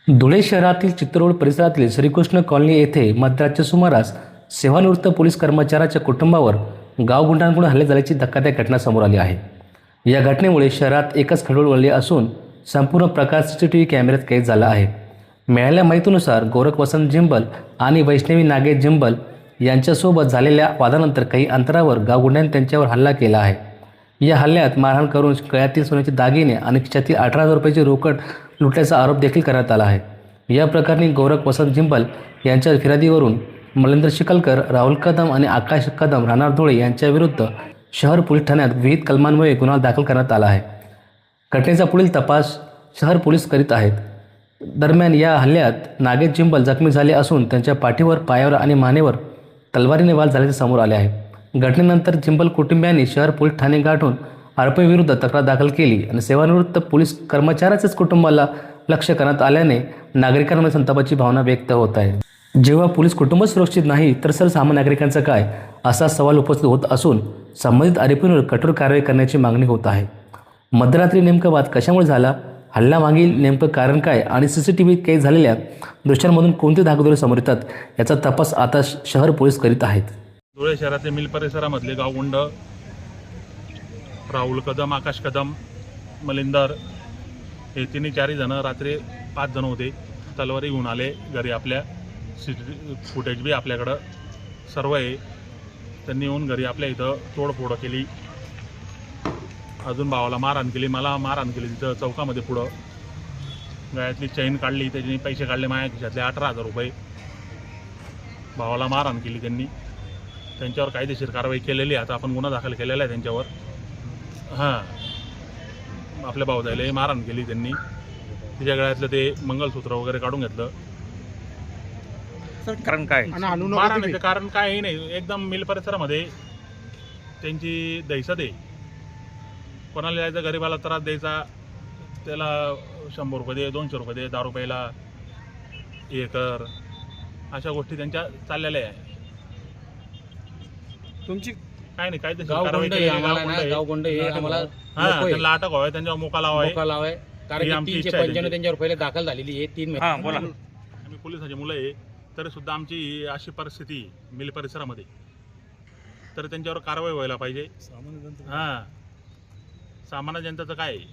धुळे शहरातील चित्ररोड परिसरातील श्रीकृष्ण कॉलनी येथे मध्यरात्रीच्या सुमारास सेवानिवृत्त पोलीस कर्मचाऱ्याच्या कुटुंबावर गावगुंडांकडून हल्ले झाल्याची धक्कादायक घटना समोर आली आहे। या घटनेमुळे शहरात एकच खळबळ उडाली असून संपूर्ण प्रकार सीसीटीव्ही कॅमेऱ्यात कैद झाला आहे। मिळालेल्या माहितीनुसार गोरख वसंत जिंबल आणि वैष्णवी नागेश जिंबल यांच्यासोबत झालेल्या वादानंतर काही अंतरावर गावगुंडांनी त्यांच्यावर हल्ला केला आहे। या हल्ल्यात मारहाण करून गळ्यातील सोन्याचे दागिने आणि खिशातील 18,000 रुपयाची रोकड लुटल्याचा आरोप देखील करण्यात आला आहे। या प्रकरणी गोरख वसंत जिंबल यांच्या फिर्यादीवरून मलेंद्र शिकलकर, राहुल कदम आणि आकाश कदम राहणार धुळे यांच्याविरुद्ध शहर पोलीस ठाण्यात विविध कलमांमुळे गुन्हा दाखल करण्यात आला आहे। घटनेचा पुढील तपास शहर पोलीस करीत आहेत। दरम्यान या हल्ल्यात नागेश जिंबल जखमी झाले असून त्यांच्या पाठीवर, पायावर आणि मानेवर तलवारीने वार झाल्याचे समोर आले आहे। घटनेनंतर जिंबल कुटुंबियांनी शहर पोलीस ठाणे गाठून आरोपीविरुद्ध तक्रार दाखल केली आणि सेवानिवृत्त पोलीस कर्मचाऱ्याच्याच कुटुंबाला लक्ष्य करण्यात आल्याने नागरिकांमध्ये संतापाची भावना व्यक्त होत आहे। जेव्हा पोलीस कुटुंब सुरक्षित नाही तर सर्वसामान्य नागरिकांचा काय, असा सवाल उपस्थित होत असून संबंधित आरोपींवर कठोर कारवाई करण्याची मागणी होत आहे। मध्यरात्री नेमका वाद कशामुळे झाला, हल्ल्यामागील नेमकं कारण काय आणि सीसीटीव्हीत कैद झालेल्या दृश्यांमधून कोणते धागदोरे समोर येतात याचा तपास आता शहर पोलीस करीत आहेत। धुळे शहरातील मिल परिसरामधले गावगुंड राहुल कदम, आकाश कदम, मलिंदर हे तिन्ही चारही जण रात्री 5 जण होते। तलवारी घेऊन आले घरी, आपल्या फुटेज बी आपल्याकडं सर्व आहे। त्यांनी येऊन घरी आपल्या इथं तोडफोड केली, अजून भावाला मारहाण केली, मला मारहाण केली तिथं चौकामध्ये। पुढं गळ्यातली चैन काढली, त्याच्यानी पैसे काढले माझ्या खिशातले 18,000 रुपये। भावाला मारहाण केली त्यांनी, त्यांच्यावर कायदेशीर कारवाई केलेली आहे। आता आपण गुन्हा दाखल केलेला आहे त्यांच्यावर। आपल्या भाऊजाईला मारहाण केली त्यांनी, तिच्या गळ्यातलं ते मंगलसूत्र वगैरे काढून घेतलं। कारण काय मारहाणीचं कारण काही नाही, एकदम मिल परिसरामध्ये त्यांची दहशत आहे। कोणाला जायचं, गरीबाला त्रास द्यायचा, त्याला 100 रुपये दे, 200 रुपये दे, दारू प्यायला हे कर, अशा गोष्टी त्यांच्या चाललेल्या आहे। तुमची काय नाही, काय गावगुंड हे आम्हाला त्यांना अटक व्हावी, त्यांच्यावर मोका लावाय, कारण आमची 395 इच्छा आहे। त्यांच्यावर पहिले दाखल झालेली आहे 3 महिने। बोला, आम्ही पोलिसांची मुलं आहे, तरी सुद्धा आमची अशी परिस्थिती मिल परिसरामध्ये, तर त्यांच्यावर कारवाई व्हायला पाहिजे। सामान्य जनतेचं काय आहे?